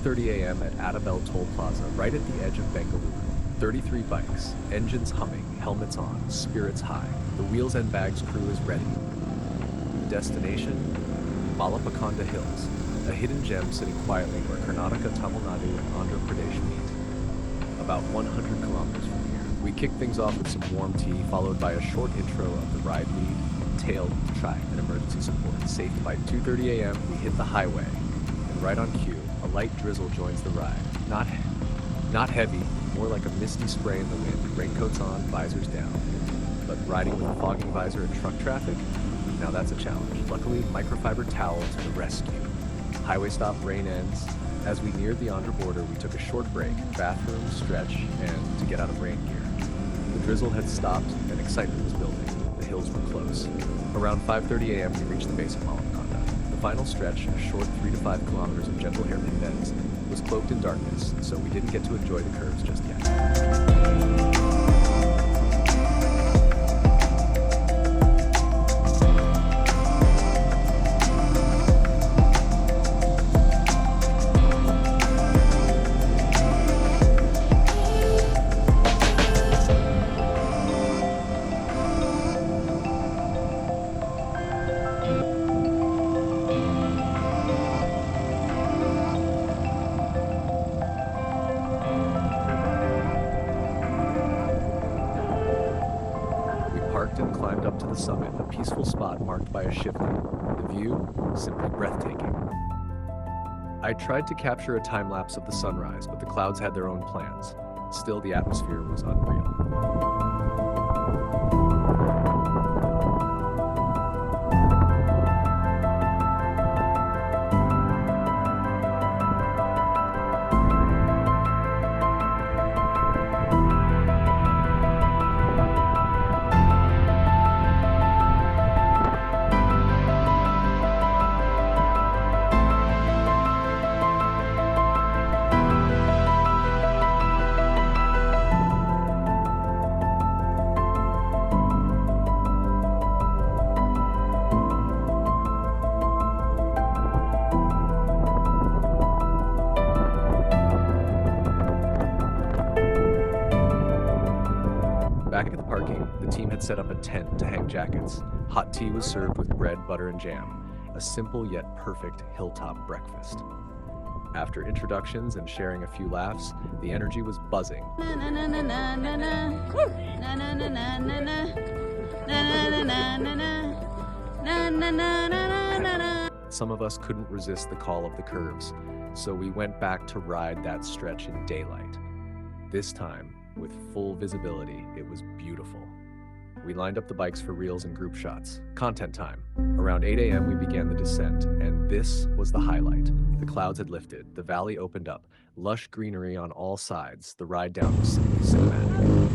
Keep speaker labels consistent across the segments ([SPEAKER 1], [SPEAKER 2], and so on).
[SPEAKER 1] 4:30 a.m. at Attibele Toll Plaza, right at the edge of Bengaluru. 33 bikes, engines humming, helmets on, spirits high. The Wheels and Bags crew is ready. The destination? Mallapakonda Hills, a hidden gem sitting quietly where Karnataka, Tamil Nadu, and Andhra Pradesh meet. About 100 kilometers from here. We kick things off with some warm tea, followed by a short intro of the ride lead, tail, track, and emergency support. Safe by 2:30 a.m., we hit the highway, and right on cue, a light drizzle joins the ride. Not heavy, more like a misty spray in the wind, raincoats on, visors down. But riding with a fogging visor in truck traffic? Now that's a challenge. Luckily, microfiber towel to the rescue. Highway stop, rain ends. As we neared the Andhra border, we took a short break, bathroom, stretch, and to get out of rain gear. The drizzle had stopped and excitement was building. The hills were close. Around 5:30 a.m., we reached the base of Mallapakonda. The final stretch, a short 3 to 5 kilometers of gentle hairpin bends, was cloaked in darkness, so we didn't get to enjoy the curves just yet. And climbed up to the summit, a peaceful spot marked by a shivling. The view, simply breathtaking. I tried to capture a time-lapse of the sunrise, but the clouds had their own plans. Still, the atmosphere was unreal. Back at the parking, the team had set up a tent to hang jackets. Hot tea was served with bread, butter, and jam. A simple yet perfect hilltop breakfast. After introductions and sharing a few laughs, the energy was buzzing. Some of us couldn't resist the call of the curves, so we went back to ride that stretch in daylight. This time, with full visibility, it was beautiful. We lined up the bikes for reels and group shots. Content time. Around 8 a.m. we began the descent, and this was the highlight. The clouds had lifted, the valley opened up, lush greenery on all sides. The ride down was simply cinematic.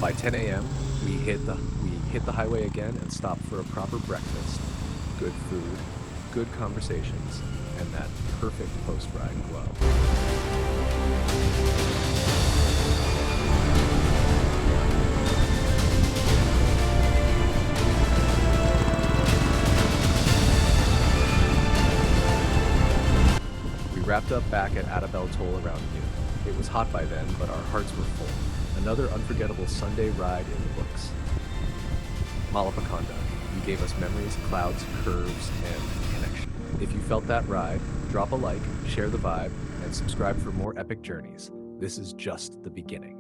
[SPEAKER 1] By 10 a.m., we hit the highway again and stopped for a proper breakfast. Good food, good conversations, and that perfect post-ride glow. We wrapped up back at Attibele Toll around noon. It was hot by then, but our hearts were full. Another unforgettable Sunday ride in the books. Mallapakonda, you gave us memories, clouds, curves, and connection. If you felt that ride, drop a like, share the vibe, and subscribe for more epic journeys. This is just the beginning.